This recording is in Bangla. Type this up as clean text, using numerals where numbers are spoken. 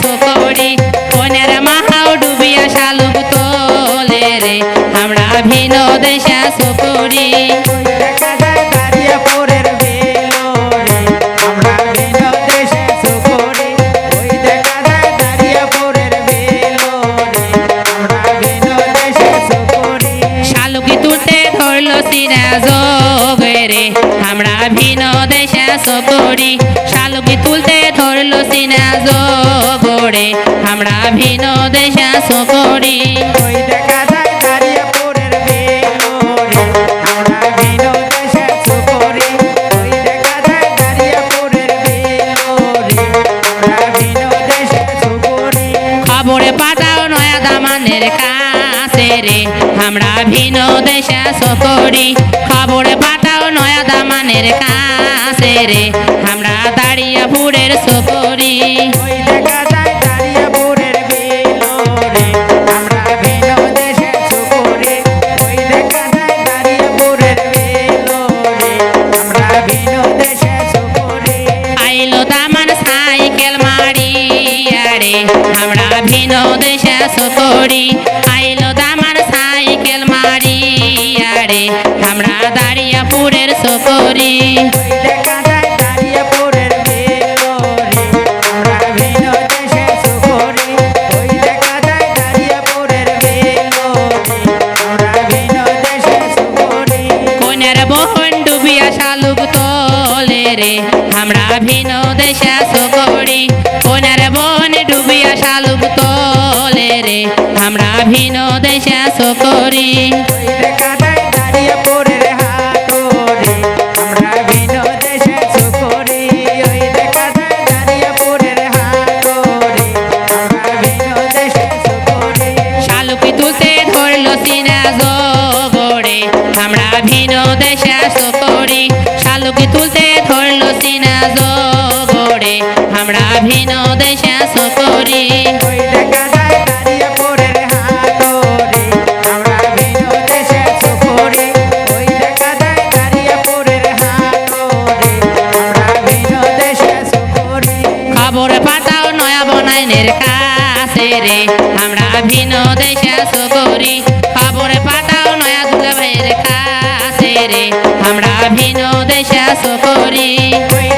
সকরি কোনের মাহাও ডুবিয়া শালুক তোলে রে আমরা ভিন দেশা সকরি দেখা যায় দাঁড়িয়ে পরের বেলো রে আমরা ভিন্ন দেশে সকরি ওই দেখা যায় দাঁড়িয়ে পরের বেলো রে আমরা ভিন্ন দেশে সকরি শালুকি তুলতে ধরলো সিনা যোগে রে আমরা ভিন দেশা সকরি শালুকি তুলতে ধরলো সিনা যোগরে আমরা ভিন দেশা সকরি ওই দেখা যায় দাঁড়িয়ে পরের বেলো রে আমরা ভিন্ন দেশে সকরি ওই দেখা যায় দাঁড়িয়ে পরের বেলো রে আমরা ভিন্ন দেশে সকরি খবরে পাঠাও নয়া দামানের কাছে রে আমরা ভিন দেশা সকরি খবরে পাঠাও নয়া দামানের কাছে রে আমরা দাঁড়িয়াপুরের সকরি ওই দেখা যায় দাঁড়িয়ে পরের বেলো রে আমরা ভিন্ন দেশে সকরি ওই দেখা যায় দাঁড়িয়ে পরের বেলো রে আমরা ভিন্ন দেশে সকরি আইলো দামান সাইকেল মারিয়া রে আমরা ভিন দেশা সকরি আইলো দামান সাইকেল মারিয়া রে আমরা দাঁড়িয়াপুরের সকরি ওই দেখা যায় দাঁড়িয়ে পরের বেলো রে আমরা ভিন্ন দেশে সকরি ওই দেখা যায় দাঁড়িয়ে পরের বেলো রে আমরা ভিন্ন দেশে সকরি কোনের বহন ডুবিয়া শালুক তোলে রে আমরা ভিন দেশা সকরি কোনের বহন ডুবিয়া শালুক তোলে রে আমরা ভিন দেশা সকরি ওই দেখা যায় দাঁড়িয়ে পরের হাটো রে আমরা ভিন্ন দেশে সকরি ওই দেখা যায় দাঁড়িয়ে পরের হাটো রে আমরা ভিন্ন দেশে সকরি শালুকি তুলতে ধরলো সিনা যোগরে আমরা ভিন দেশা সকরি শালুকি তুলতে ধরলো সিনা যোগরে আমরা ভিন দেশা সকরি ওই দেখা যায় দাঁড়িয়ে পরের হাটো রে আমরা ভিন্ন দেশে সকরি ওই দেখা যায় দাঁড়িয়ে পরের হাটো রে আমরা ভিন্ন দেশে সকরি খবর পাঠাও নয়া বনাইনের কাছে রে আমরা ভিন দেশা সকরি খবর পাঠাও নয়া দুলা ভাইয়ের কাছে রে আমরা ভিন দেশা সকরি ওই